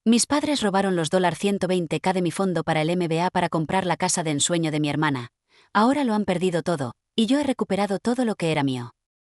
Mis padres robaron los $120K de mi fondo para el MBA para comprar la casa de ensueño de mi hermana. Ahora lo han perdido todo, y yo he recuperado todo lo que era mío.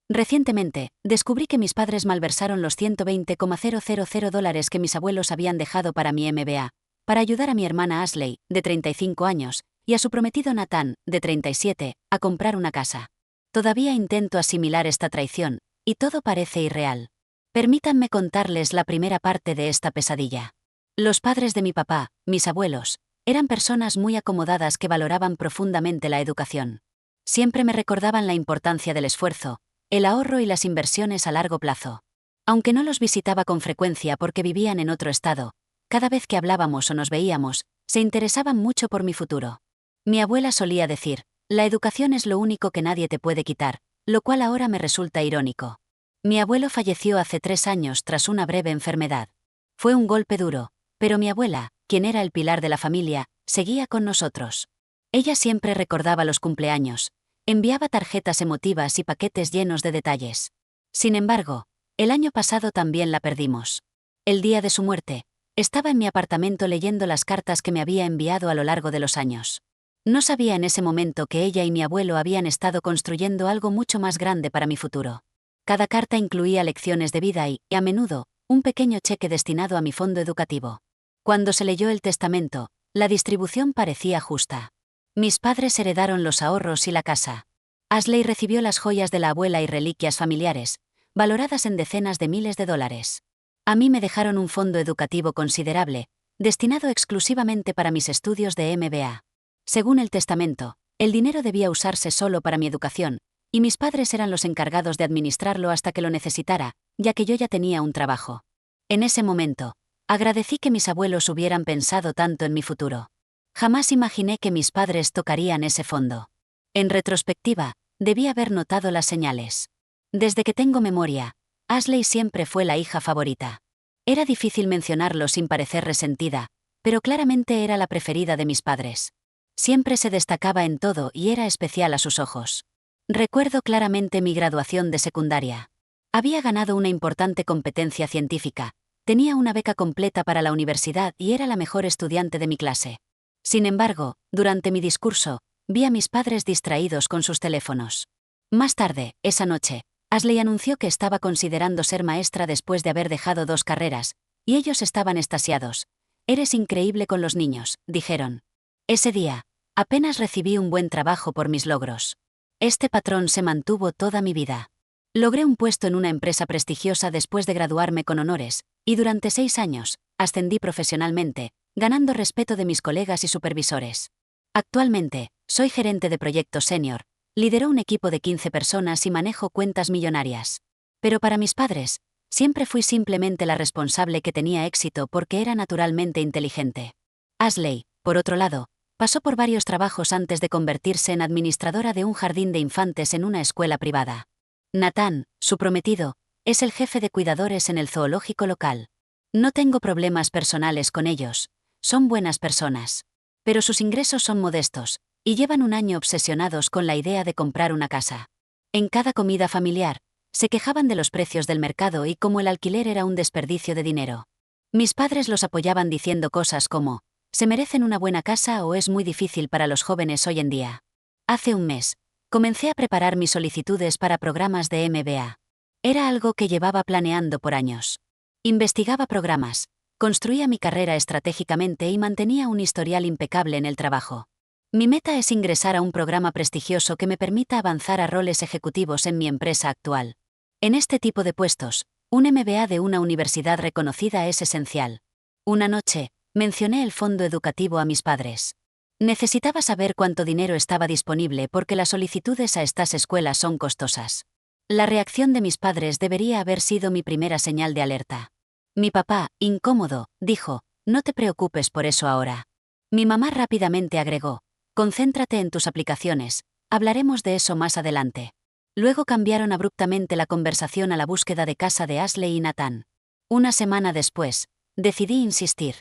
Recientemente, descubrí que mis padres malversaron los $120,000 que mis abuelos habían dejado para mi MBA, para ayudar a mi hermana Ashley, de 35 años, y a su prometido Nathan, de 37, a comprar una casa. Todavía intento asimilar esta traición, y todo parece irreal. Permítanme contarles la primera parte de esta pesadilla. Los padres de mi papá, mis abuelos, eran personas muy acomodadas que valoraban profundamente la educación. Siempre me recordaban la importancia del esfuerzo, el ahorro y las inversiones a largo plazo. Aunque no los visitaba con frecuencia porque vivían en otro estado, cada vez que hablábamos o nos veíamos, se interesaban mucho por mi futuro. Mi abuela solía decir, la educación es lo único que nadie te puede quitar, lo cual ahora me resulta irónico. Mi abuelo falleció hace 3 años tras una breve enfermedad. Fue un golpe duro, pero mi abuela, quien era el pilar de la familia, seguía con nosotros. Ella siempre recordaba los cumpleaños, enviaba tarjetas emotivas y paquetes llenos de detalles. Sin embargo, el año pasado también la perdimos. El día de su muerte, estaba en mi apartamento leyendo las cartas que me había enviado a lo largo de los años. No sabía en ese momento que ella y mi abuelo habían estado construyendo algo mucho más grande para mi futuro. Cada carta incluía lecciones de vida y, a menudo, un pequeño cheque destinado a mi fondo educativo. Cuando se leyó el testamento, la distribución parecía justa. Mis padres heredaron los ahorros y la casa. Ashley recibió las joyas de la abuela y reliquias familiares, valoradas en decenas de miles de dólares. A mí me dejaron un fondo educativo considerable, destinado exclusivamente para mis estudios de MBA. Según el testamento, el dinero debía usarse solo para mi educación, y mis padres eran los encargados de administrarlo hasta que lo necesitara, ya que yo ya tenía un trabajo. En ese momento, agradecí que mis abuelos hubieran pensado tanto en mi futuro. Jamás imaginé que mis padres tocarían ese fondo. En retrospectiva, debí haber notado las señales. Desde que tengo memoria, Ashley siempre fue la hija favorita. Era difícil mencionarlo sin parecer resentida, pero claramente era la preferida de mis padres. Siempre se destacaba en todo y era especial a sus ojos. Recuerdo claramente mi graduación de secundaria. Había ganado una importante competencia científica, tenía una beca completa para la universidad y era la mejor estudiante de mi clase. Sin embargo, durante mi discurso, vi a mis padres distraídos con sus teléfonos. Más tarde, esa noche, Ashley anunció que estaba considerando ser maestra después de haber dejado 2 carreras, y ellos estaban extasiados. Eres increíble con los niños, dijeron. Ese día, apenas recibí un buen trabajo por mis logros. Este patrón se mantuvo toda mi vida. Logré un puesto en una empresa prestigiosa después de graduarme con honores, y durante 6 años, ascendí profesionalmente, ganando respeto de mis colegas y supervisores. Actualmente, soy gerente de proyectos senior, lidero un equipo de 15 personas y manejo cuentas millonarias. Pero para mis padres, siempre fui simplemente la responsable que tenía éxito porque era naturalmente inteligente. Ashley, por otro lado, pasó por varios trabajos antes de convertirse en administradora de un jardín de infantes en una escuela privada. Nathan, su prometido, es el jefe de cuidadores en el zoológico local. No tengo problemas personales con ellos, son buenas personas. Pero sus ingresos son modestos, y llevan un año obsesionados con la idea de comprar una casa. En cada comida familiar, se quejaban de los precios del mercado y cómo el alquiler era un desperdicio de dinero. Mis padres los apoyaban diciendo cosas como, ¿se merecen una buena casa o es muy difícil para los jóvenes hoy en día? Hace un mes, comencé a preparar mis solicitudes para programas de MBA. Era algo que llevaba planeando por años. Investigaba programas, construía mi carrera estratégicamente y mantenía un historial impecable en el trabajo. Mi meta es ingresar a un programa prestigioso que me permita avanzar a roles ejecutivos en mi empresa actual. En este tipo de puestos, un MBA de una universidad reconocida es esencial. Una noche, mencioné el fondo educativo a mis padres. Necesitaba saber cuánto dinero estaba disponible porque las solicitudes a estas escuelas son costosas. La reacción de mis padres debería haber sido mi primera señal de alerta. Mi papá, incómodo, dijo, no te preocupes por eso ahora. Mi mamá rápidamente agregó, concéntrate en tus aplicaciones, hablaremos de eso más adelante. Luego cambiaron abruptamente la conversación a la búsqueda de casa de Ashley y Nathan. Una semana después, decidí insistir.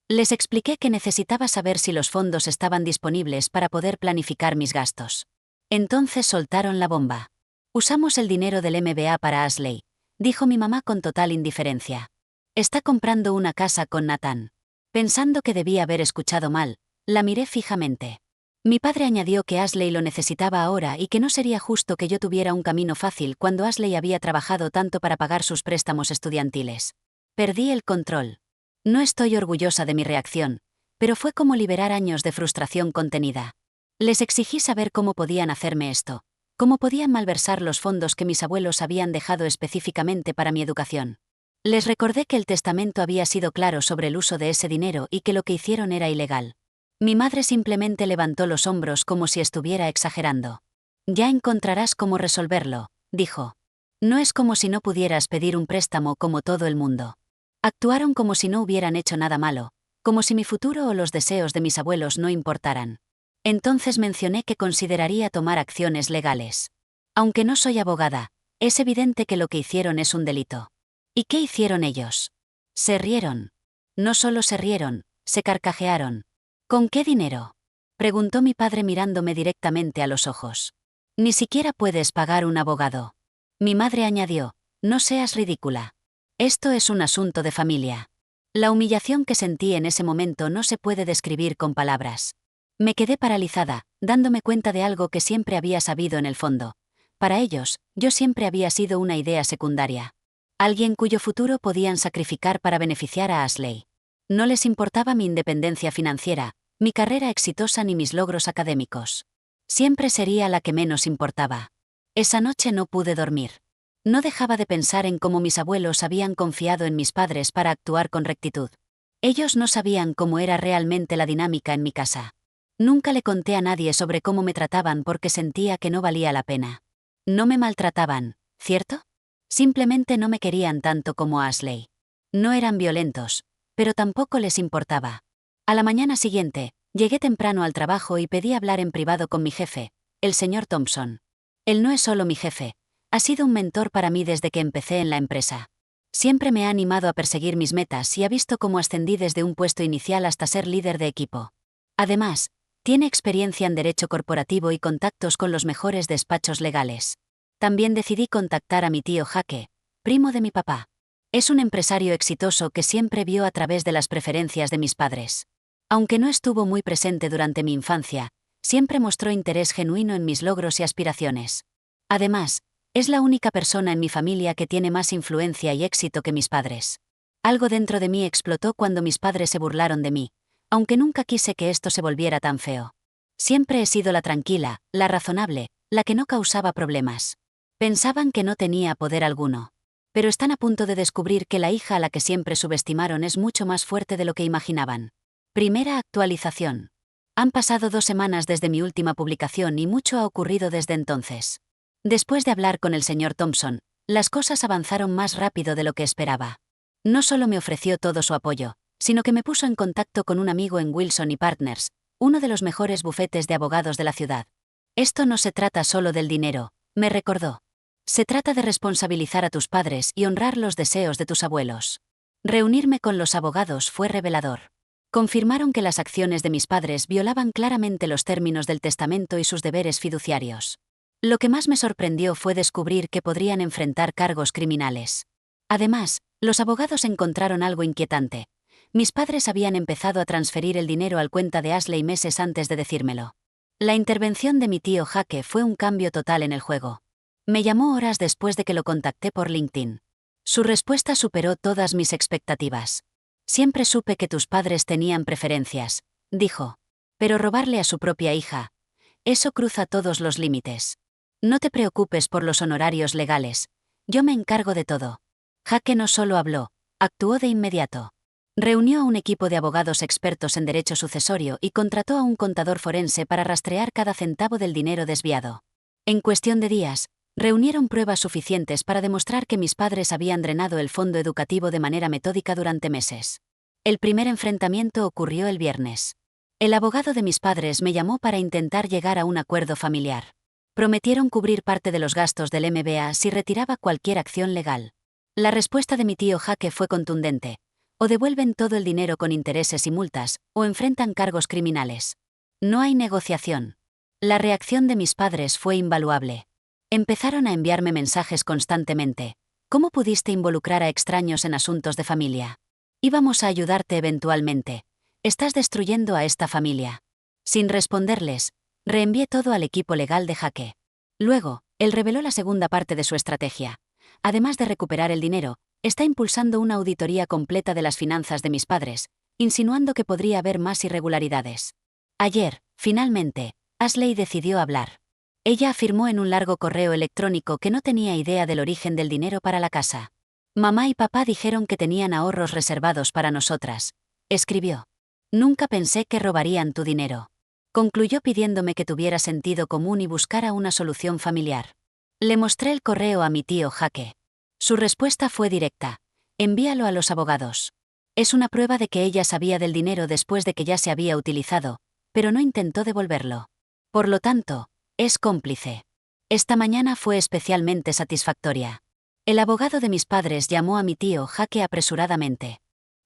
Les expliqué que necesitaba saber si los fondos estaban disponibles para poder planificar mis gastos. Entonces soltaron la bomba. Usamos el dinero del MBA para Ashley, dijo mi mamá con total indiferencia. Está comprando una casa con Nathan. Pensando que debía haber escuchado mal, la miré fijamente. Mi padre añadió que Ashley lo necesitaba ahora y que no sería justo que yo tuviera un camino fácil cuando Ashley había trabajado tanto para pagar sus préstamos estudiantiles. Perdí el control. No estoy orgullosa de mi reacción, pero fue como liberar años de frustración contenida. Les exigí saber cómo podían hacerme esto, cómo podían malversar los fondos que mis abuelos habían dejado específicamente para mi educación. Les recordé que el testamento había sido claro sobre el uso de ese dinero y que lo que hicieron era ilegal. Mi madre simplemente levantó los hombros como si estuviera exagerando. Ya encontrarás cómo resolverlo, dijo. No es como si no pudieras pedir un préstamo como todo el mundo. Actuaron como si no hubieran hecho nada malo, como si mi futuro o los deseos de mis abuelos no importaran. Entonces mencioné que consideraría tomar acciones legales. Aunque no soy abogada, es evidente que lo que hicieron es un delito. ¿Y qué hicieron ellos? Se rieron. No solo se rieron, se carcajearon. ¿Con qué dinero?, preguntó mi padre mirándome directamente a los ojos. Ni siquiera puedes pagar un abogado. Mi madre añadió, no seas ridícula. Esto es un asunto de familia. La humillación que sentí en ese momento no se puede describir con palabras. Me quedé paralizada, dándome cuenta de algo que siempre había sabido en el fondo. Para ellos, yo siempre había sido una idea secundaria. Alguien cuyo futuro podían sacrificar para beneficiar a Ashley. No les importaba mi independencia financiera, mi carrera exitosa ni mis logros académicos. Siempre sería la que menos importaba. Esa noche no pude dormir. No dejaba de pensar en cómo mis abuelos habían confiado en mis padres para actuar con rectitud. Ellos no sabían cómo era realmente la dinámica en mi casa. Nunca le conté a nadie sobre cómo me trataban porque sentía que no valía la pena. No me maltrataban, ¿cierto? Simplemente no me querían tanto como a Ashley. No eran violentos, pero tampoco les importaba. A la mañana siguiente, llegué temprano al trabajo y pedí hablar en privado con mi jefe, el señor Thompson. Él no es solo mi jefe, ha sido un mentor para mí desde que empecé en la empresa. Siempre me ha animado a perseguir mis metas y ha visto cómo ascendí desde un puesto inicial hasta ser líder de equipo. Además, tiene experiencia en derecho corporativo y contactos con los mejores despachos legales. También decidí contactar a mi tío Jaque, primo de mi papá. Es un empresario exitoso que siempre vio a través de las preferencias de mis padres. Aunque no estuvo muy presente durante mi infancia, siempre mostró interés genuino en mis logros y aspiraciones. Además, es la única persona en mi familia que tiene más influencia y éxito que mis padres. Algo dentro de mí explotó cuando mis padres se burlaron de mí, aunque nunca quise que esto se volviera tan feo. Siempre he sido la tranquila, la razonable, la que no causaba problemas. Pensaban que no tenía poder alguno. Pero están a punto de descubrir que la hija a la que siempre subestimaron es mucho más fuerte de lo que imaginaban. Primera actualización. Han pasado 2 semanas desde mi última publicación y mucho ha ocurrido desde entonces. Después de hablar con el señor Thompson, las cosas avanzaron más rápido de lo que esperaba. No solo me ofreció todo su apoyo, sino que me puso en contacto con un amigo en Wilson y Partners, uno de los mejores bufetes de abogados de la ciudad. Esto no se trata solo del dinero, me recordó. Se trata de responsabilizar a tus padres y honrar los deseos de tus abuelos. Reunirme con los abogados fue revelador. Confirmaron que las acciones de mis padres violaban claramente los términos del testamento y sus deberes fiduciarios. Lo que más me sorprendió fue descubrir que podrían enfrentar cargos criminales. Además, los abogados encontraron algo inquietante. Mis padres habían empezado a transferir el dinero al cuenta de Ashley meses antes de decírmelo. La intervención de mi tío Jaque fue un cambio total en el juego. Me llamó horas después de que lo contacté por LinkedIn. Su respuesta superó todas mis expectativas. Siempre supe que tus padres tenían preferencias, dijo. Pero robarle a su propia hija, eso cruza todos los límites. No te preocupes por los honorarios legales. Yo me encargo de todo. Jaque no solo habló, actuó de inmediato. Reunió a un equipo de abogados expertos en derecho sucesorio y contrató a un contador forense para rastrear cada centavo del dinero desviado. En cuestión de días, reunieron pruebas suficientes para demostrar que mis padres habían drenado el fondo educativo de manera metódica durante meses. El primer enfrentamiento ocurrió el viernes. El abogado de mis padres me llamó para intentar llegar a un acuerdo familiar. Prometieron cubrir parte de los gastos del MBA si retiraba cualquier acción legal. La respuesta de mi tío Jaque fue contundente. O devuelven todo el dinero con intereses y multas, o enfrentan cargos criminales. No hay negociación. La reacción de mis padres fue invaluable. Empezaron a enviarme mensajes constantemente. ¿Cómo pudiste involucrar a extraños en asuntos de familia? Íbamos a ayudarte eventualmente. Estás destruyendo a esta familia. Sin responderles, reenvié todo al equipo legal de Jaque. Luego, él reveló la segunda parte de su estrategia. Además de recuperar el dinero, está impulsando una auditoría completa de las finanzas de mis padres, insinuando que podría haber más irregularidades. Ayer, finalmente, Ashley decidió hablar. Ella afirmó en un largo correo electrónico que no tenía idea del origen del dinero para la casa. Mamá y papá dijeron que tenían ahorros reservados para nosotras. Escribió. Nunca pensé que robarían tu dinero. Concluyó pidiéndome que tuviera sentido común y buscara una solución familiar. Le mostré el correo a mi tío Jaque. Su respuesta fue directa. Envíalo a los abogados. Es una prueba de que ella sabía del dinero después de que ya se había utilizado, pero no intentó devolverlo. Por lo tanto, es cómplice. Esta mañana fue especialmente satisfactoria. El abogado de mis padres llamó a mi tío Jaque apresuradamente.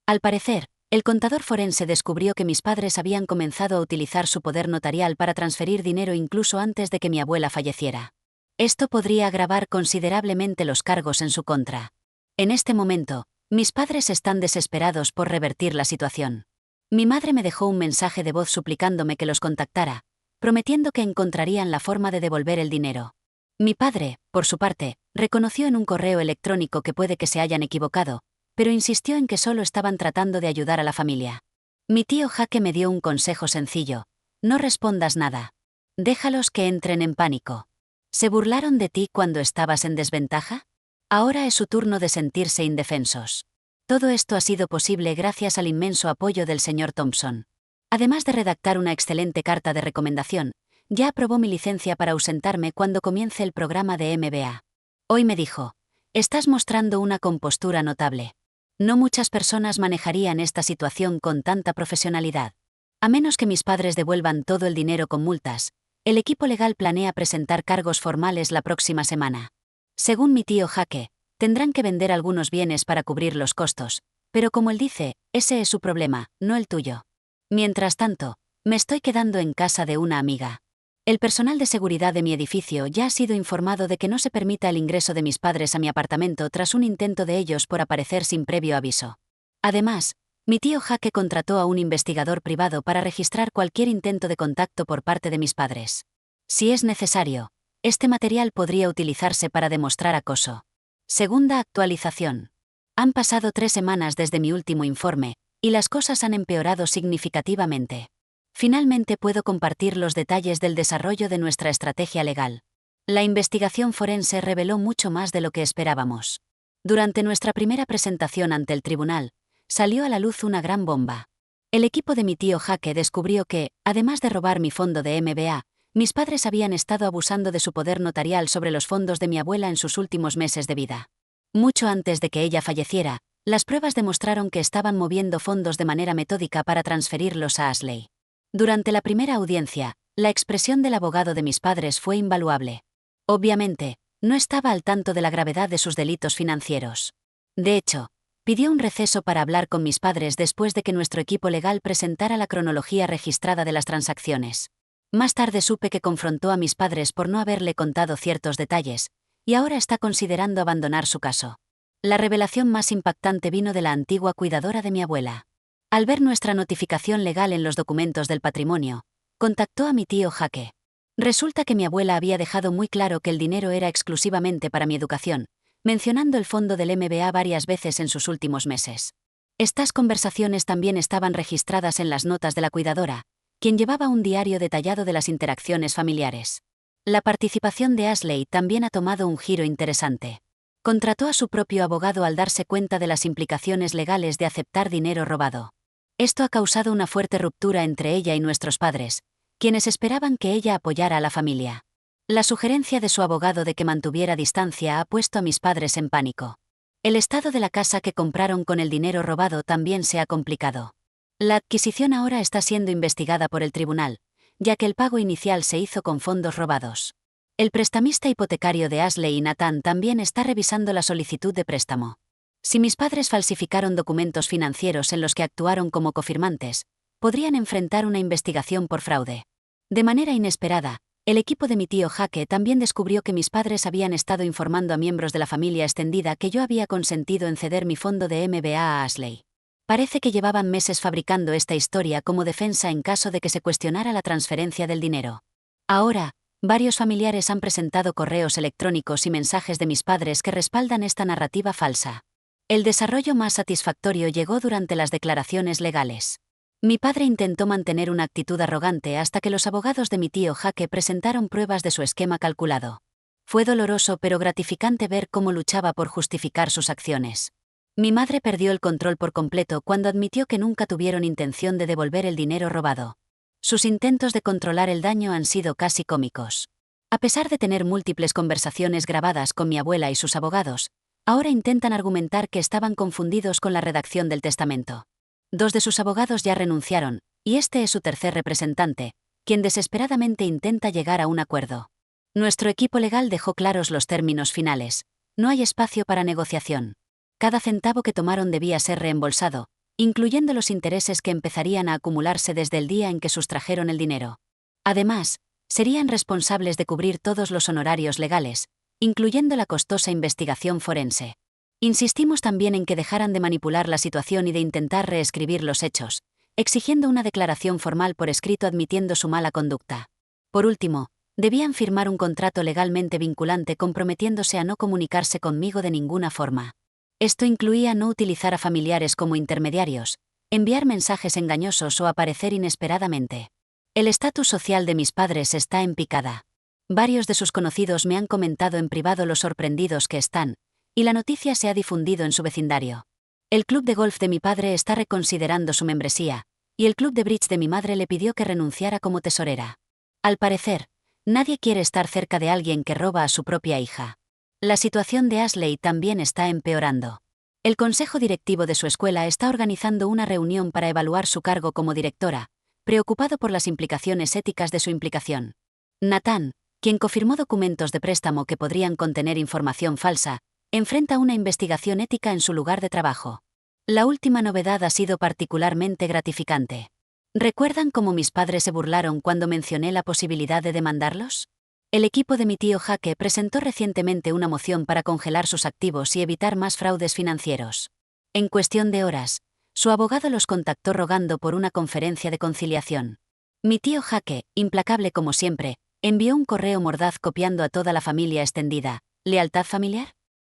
Al parecer, el contador forense descubrió que mis padres habían comenzado a utilizar su poder notarial para transferir dinero incluso antes de que mi abuela falleciera. Esto podría agravar considerablemente los cargos en su contra. En este momento, mis padres están desesperados por revertir la situación. Mi madre me dejó un mensaje de voz suplicándome que los contactara, prometiendo que encontrarían la forma de devolver el dinero. Mi padre, por su parte, reconoció en un correo electrónico que puede que se hayan equivocado, pero insistió en que solo estaban tratando de ayudar a la familia. Mi tío Jaque me dio un consejo sencillo: no respondas nada. Déjalos que entren en pánico. ¿Se burlaron de ti cuando estabas en desventaja? Ahora es su turno de sentirse indefensos. Todo esto ha sido posible gracias al inmenso apoyo del señor Thompson. Además de redactar una excelente carta de recomendación, ya aprobó mi licencia para ausentarme cuando comience el programa de MBA. Hoy me dijo: estás mostrando una compostura notable. No muchas personas manejarían esta situación con tanta profesionalidad. A menos que mis padres devuelvan todo el dinero con multas, el equipo legal planea presentar cargos formales la próxima semana. Según mi tío Jaque, tendrán que vender algunos bienes para cubrir los costos, pero como él dice, ese es su problema, no el tuyo. Mientras tanto, me estoy quedando en casa de una amiga. El personal de seguridad de mi edificio ya ha sido informado de que no se permita el ingreso de mis padres a mi apartamento tras un intento de ellos por aparecer sin previo aviso. Además, mi tío Jaque contrató a un investigador privado para registrar cualquier intento de contacto por parte de mis padres. Si es necesario, este material podría utilizarse para demostrar acoso. Segunda actualización. Han pasado 3 semanas desde mi último informe, y las cosas han empeorado significativamente. Finalmente puedo compartir los detalles del desarrollo de nuestra estrategia legal. La investigación forense reveló mucho más de lo que esperábamos. Durante nuestra primera presentación ante el tribunal, salió a la luz una gran bomba. El equipo de mi tío Jaque descubrió que, además de robar mi fondo de MBA, mis padres habían estado abusando de su poder notarial sobre los fondos de mi abuela en sus últimos meses de vida. Mucho antes de que ella falleciera, las pruebas demostraron que estaban moviendo fondos de manera metódica para transferirlos a Ashley. Durante la primera audiencia, la expresión del abogado de mis padres fue invaluable. Obviamente, no estaba al tanto de la gravedad de sus delitos financieros. De hecho, pidió un receso para hablar con mis padres después de que nuestro equipo legal presentara la cronología registrada de las transacciones. Más tarde supe que confrontó a mis padres por no haberle contado ciertos detalles, y ahora está considerando abandonar su caso. La revelación más impactante vino de la antigua cuidadora de mi abuela. Al ver nuestra notificación legal en los documentos del patrimonio, contactó a mi tío Jaque. Resulta que mi abuela había dejado muy claro que el dinero era exclusivamente para mi educación, mencionando el fondo del MBA varias veces en sus últimos meses. Estas conversaciones también estaban registradas en las notas de la cuidadora, quien llevaba un diario detallado de las interacciones familiares. La participación de Ashley también ha tomado un giro interesante. Contrató a su propio abogado al darse cuenta de las implicaciones legales de aceptar dinero robado. Esto ha causado una fuerte ruptura entre ella y nuestros padres, quienes esperaban que ella apoyara a la familia. La sugerencia de su abogado de que mantuviera distancia ha puesto a mis padres en pánico. El estado de la casa que compraron con el dinero robado también se ha complicado. La adquisición ahora está siendo investigada por el tribunal, ya que el pago inicial se hizo con fondos robados. El prestamista hipotecario de Ashley y Nathan también está revisando la solicitud de préstamo. Si mis padres falsificaron documentos financieros en los que actuaron como cofirmantes, podrían enfrentar una investigación por fraude. De manera inesperada, El equipo de mi tío Jaque también descubrió que mis padres habían estado informando a miembros de la familia extendida que yo había consentido en ceder mi fondo de MBA a Ashley. Parece que llevaban meses fabricando esta historia como defensa en caso de que se cuestionara la transferencia del dinero. Ahora, varios familiares han presentado correos electrónicos y mensajes de mis padres que respaldan esta narrativa falsa. El desarrollo más satisfactorio llegó durante las declaraciones legales. Mi padre intentó mantener una actitud arrogante hasta que los abogados de mi tío Jaque presentaron pruebas de su esquema calculado. Fue doloroso pero gratificante ver cómo luchaba por justificar sus acciones. Mi madre perdió el control por completo cuando admitió que nunca tuvieron intención de devolver el dinero robado. Sus intentos de controlar el daño han sido casi cómicos. A pesar de tener múltiples conversaciones grabadas con mi abuela y sus abogados, ahora intentan argumentar que estaban confundidos con la redacción del testamento. 2 de sus abogados ya renunciaron, y este es su tercer representante, quien desesperadamente intenta llegar a un acuerdo. Nuestro equipo legal dejó claros los términos finales. No hay espacio para negociación. Cada centavo que tomaron debía ser reembolsado, incluyendo los intereses que empezarían a acumularse desde el día en que sustrajeron el dinero. Además, serían responsables de cubrir todos los honorarios legales, incluyendo la costosa investigación forense. Insistimos también en que dejaran de manipular la situación y de intentar reescribir los hechos, exigiendo una declaración formal por escrito admitiendo su mala conducta. Por último, debían firmar un contrato legalmente vinculante comprometiéndose a no comunicarse conmigo de ninguna forma. Esto incluía no utilizar a familiares como intermediarios, enviar mensajes engañosos o aparecer inesperadamente. El estatus social de mis padres está en picada. Varios de sus conocidos me han comentado en privado lo sorprendidos que están, y la noticia se ha difundido en su vecindario. El club de golf de mi padre está reconsiderando su membresía, y el club de bridge de mi madre le pidió que renunciara como tesorera. Al parecer, nadie quiere estar cerca de alguien que roba a su propia hija. La situación de Ashley también está empeorando. El consejo directivo de su escuela está organizando una reunión para evaluar su cargo como directora, preocupado por las implicaciones éticas de su implicación. Nathan, quien confirmó documentos de préstamo que podrían contener información falsa, enfrenta una investigación ética en su lugar de trabajo. La última novedad ha sido particularmente gratificante. ¿Recuerdan cómo mis padres se burlaron cuando mencioné la posibilidad de demandarlos? El equipo de mi tío Jaque presentó recientemente una moción para congelar sus activos y evitar más fraudes financieros. En cuestión de horas, su abogado los contactó rogando por una conferencia de conciliación. Mi tío Jaque, implacable como siempre, envió un correo mordaz copiando a toda la familia extendida. ¿Lealtad familiar?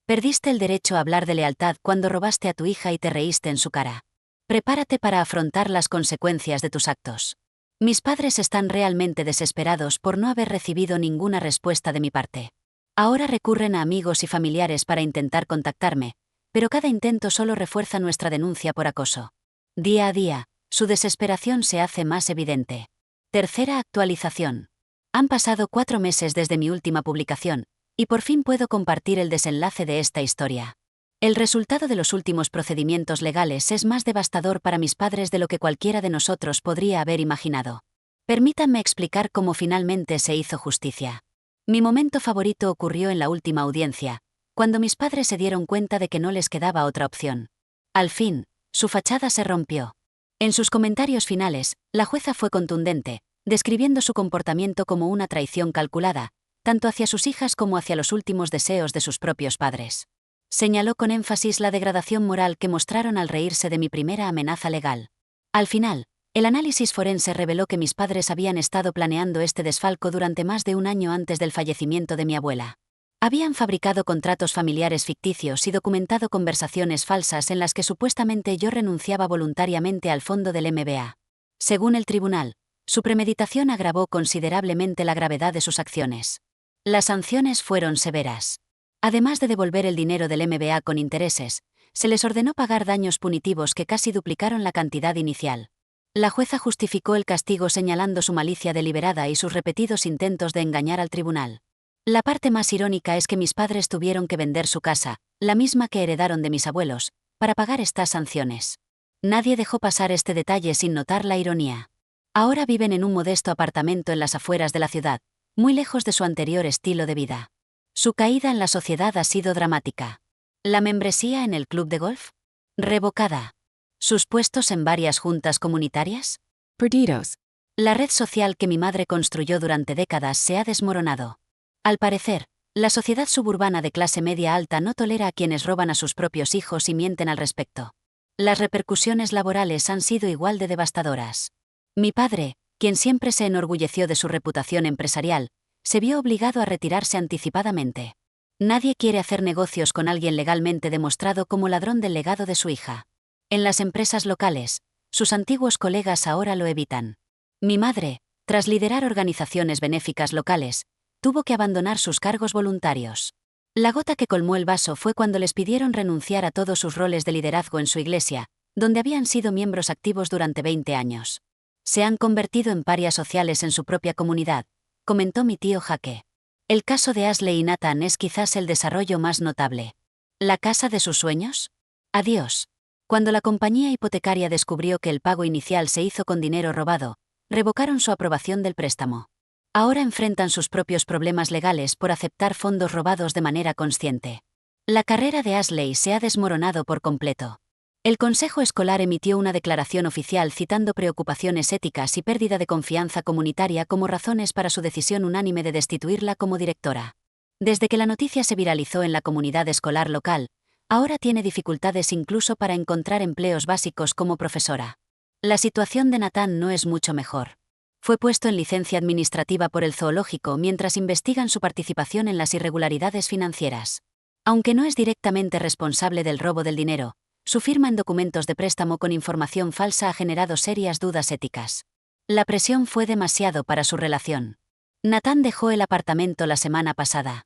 Perdiste el derecho a hablar de lealtad cuando robaste a tu hija y te reíste en su cara. Prepárate para afrontar las consecuencias de tus actos. Mis padres están realmente desesperados por no haber recibido ninguna respuesta de mi parte. Ahora recurren a amigos y familiares para intentar contactarme, pero cada intento solo refuerza nuestra denuncia por acoso. Día a día, su desesperación se hace más evidente. Tercera actualización. Han pasado 4 meses desde mi última publicación, y por fin puedo compartir el desenlace de esta historia. El resultado de los últimos procedimientos legales es más devastador para mis padres de lo que cualquiera de nosotros podría haber imaginado. Permítanme explicar cómo finalmente se hizo justicia. Mi momento favorito ocurrió en la última audiencia, cuando mis padres se dieron cuenta de que no les quedaba otra opción. Al fin, su fachada se rompió. En sus comentarios finales, la jueza fue contundente, describiendo su comportamiento como una traición calculada, tanto hacia sus hijas como hacia los últimos deseos de sus propios padres. Señaló con énfasis la degradación moral que mostraron al reírse de mi primera amenaza legal. Al final, el análisis forense reveló que mis padres habían estado planeando este desfalco durante más de un año antes del fallecimiento de mi abuela. Habían fabricado contratos familiares ficticios y documentado conversaciones falsas en las que supuestamente yo renunciaba voluntariamente al fondo del MBA. Según el tribunal, su premeditación agravó considerablemente la gravedad de sus acciones. Las sanciones fueron severas. Además de devolver el dinero del MBA con intereses, se les ordenó pagar daños punitivos que casi duplicaron la cantidad inicial. La jueza justificó el castigo señalando su malicia deliberada y sus repetidos intentos de engañar al tribunal. La parte más irónica es que mis padres tuvieron que vender su casa, la misma que heredaron de mis abuelos, para pagar estas sanciones. Nadie dejó pasar este detalle sin notar la ironía. Ahora viven en un modesto apartamento en las afueras de la ciudad, muy lejos de su anterior estilo de vida. Su caída en la sociedad ha sido dramática. La membresía en el club de golf, revocada. Sus puestos en varias juntas comunitarias, perdidos. La red social que mi madre construyó durante décadas se ha desmoronado. Al parecer, la sociedad suburbana de clase media alta no tolera a quienes roban a sus propios hijos y mienten al respecto. Las repercusiones laborales han sido igual de devastadoras. Mi padre, quien siempre se enorgulleció de su reputación empresarial, se vio obligado a retirarse anticipadamente. Nadie quiere hacer negocios con alguien legalmente demostrado como ladrón del legado de su hija. En las empresas locales, sus antiguos colegas ahora lo evitan. Mi madre, tras liderar organizaciones benéficas locales, tuvo que abandonar sus cargos voluntarios. La gota que colmó el vaso fue cuando les pidieron renunciar a todos sus roles de liderazgo en su iglesia, donde habían sido miembros activos durante 20 años. Se han convertido en parias sociales en su propia comunidad, comentó mi tío Jaque. El caso de Ashley y Nathan es quizás el desarrollo más notable. ¿La casa de sus sueños? Adiós. Cuando la compañía hipotecaria descubrió que el pago inicial se hizo con dinero robado, revocaron su aprobación del préstamo. Ahora enfrentan sus propios problemas legales por aceptar fondos robados de manera consciente. La carrera de Ashley se ha desmoronado por completo. El Consejo Escolar emitió una declaración oficial citando preocupaciones éticas y pérdida de confianza comunitaria como razones para su decisión unánime de destituirla como directora. Desde que la noticia se viralizó en la comunidad escolar local, ahora tiene dificultades incluso para encontrar empleos básicos como profesora. La situación de Nathan no es mucho mejor. Fue puesto en licencia administrativa por el zoológico mientras investigan su participación en las irregularidades financieras. Aunque no es directamente responsable del robo del dinero, su firma en documentos de préstamo con información falsa ha generado serias dudas éticas. La presión fue demasiado para su relación. Nathan dejó el apartamento la semana pasada.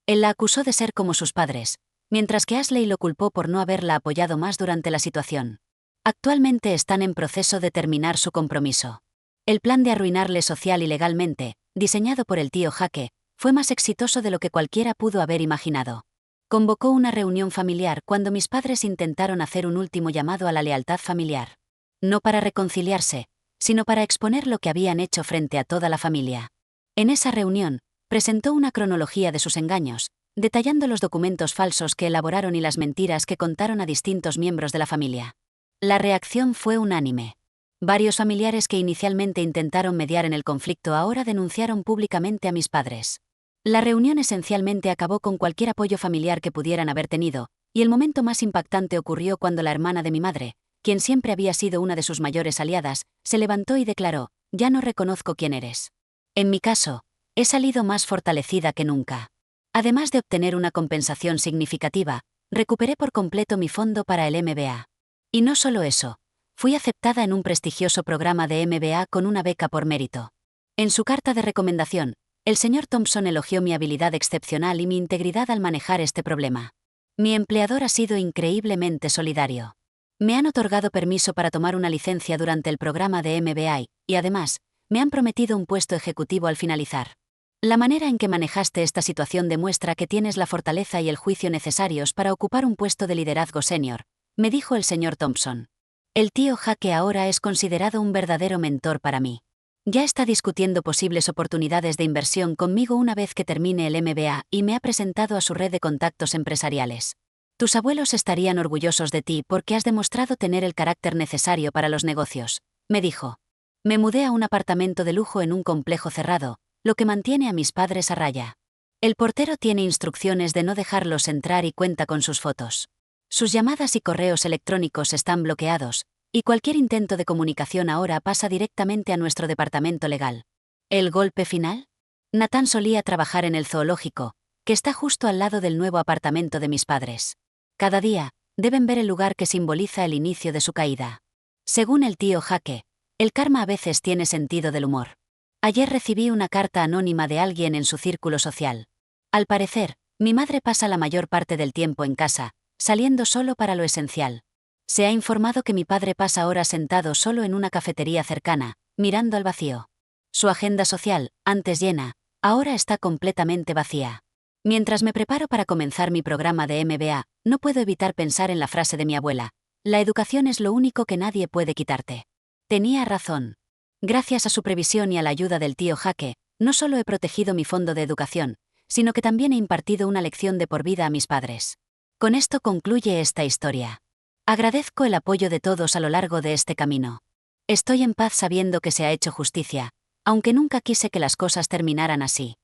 Él la acusó de ser como sus padres, mientras que Ashley lo culpó por no haberla apoyado más durante la situación. Actualmente están en proceso de terminar su compromiso. El plan de arruinarle social y legalmente, diseñado por el tío Jaque, fue más exitoso de lo que cualquiera pudo haber imaginado. Convocó una reunión familiar cuando mis padres intentaron hacer un último llamado a la lealtad familiar. No para reconciliarse, sino para exponer lo que habían hecho frente a toda la familia. En esa reunión, presentó una cronología de sus engaños, detallando los documentos falsos que elaboraron y las mentiras que contaron a distintos miembros de la familia. La reacción fue unánime. Varios familiares que inicialmente intentaron mediar en el conflicto ahora denunciaron públicamente a mis padres. La reunión esencialmente acabó con cualquier apoyo familiar que pudieran haber tenido, y el momento más impactante ocurrió cuando la hermana de mi madre, quien siempre había sido una de sus mayores aliadas, se levantó y declaró: «Ya no reconozco quién eres». En mi caso, he salido más fortalecida que nunca. Además de obtener una compensación significativa, recuperé por completo mi fondo para el MBA. Y no solo eso, fui aceptada en un prestigioso programa de MBA con una beca por mérito. En su carta de recomendación, el señor Thompson elogió mi habilidad excepcional y mi integridad al manejar este problema. Mi empleador ha sido increíblemente solidario. Me han otorgado permiso para tomar una licencia durante el programa de MBA y, además, me han prometido un puesto ejecutivo al finalizar. La manera en que manejaste esta situación demuestra que tienes la fortaleza y el juicio necesarios para ocupar un puesto de liderazgo senior, me dijo el señor Thompson. El tío Jaque ahora es considerado un verdadero mentor para mí. Ya está discutiendo posibles oportunidades de inversión conmigo una vez que termine el MBA y me ha presentado a su red de contactos empresariales. Tus abuelos estarían orgullosos de ti porque has demostrado tener el carácter necesario para los negocios, me dijo. Me mudé a un apartamento de lujo en un complejo cerrado, lo que mantiene a mis padres a raya. El portero tiene instrucciones de no dejarlos entrar y cuenta con sus fotos. Sus llamadas y correos electrónicos están bloqueados, y cualquier intento de comunicación ahora pasa directamente a nuestro departamento legal. ¿El golpe final? Nathan solía trabajar en el zoológico, que está justo al lado del nuevo apartamento de mis padres. Cada día, deben ver el lugar que simboliza el inicio de su caída. Según el tío Jaque, el karma a veces tiene sentido del humor. Ayer recibí una carta anónima de alguien en su círculo social. Al parecer, mi madre pasa la mayor parte del tiempo en casa, saliendo solo para lo esencial. Se ha informado que mi padre pasa horas sentado solo en una cafetería cercana, mirando al vacío. Su agenda social, antes llena, ahora está completamente vacía. Mientras me preparo para comenzar mi programa de MBA, no puedo evitar pensar en la frase de mi abuela: la educación es lo único que nadie puede quitarte. Tenía razón. Gracias a su previsión y a la ayuda del tío Jaque, no solo he protegido mi fondo de educación, sino que también he impartido una lección de por vida a mis padres. Con esto concluye esta historia. Agradezco el apoyo de todos a lo largo de este camino. Estoy en paz sabiendo que se ha hecho justicia, aunque nunca quise que las cosas terminaran así.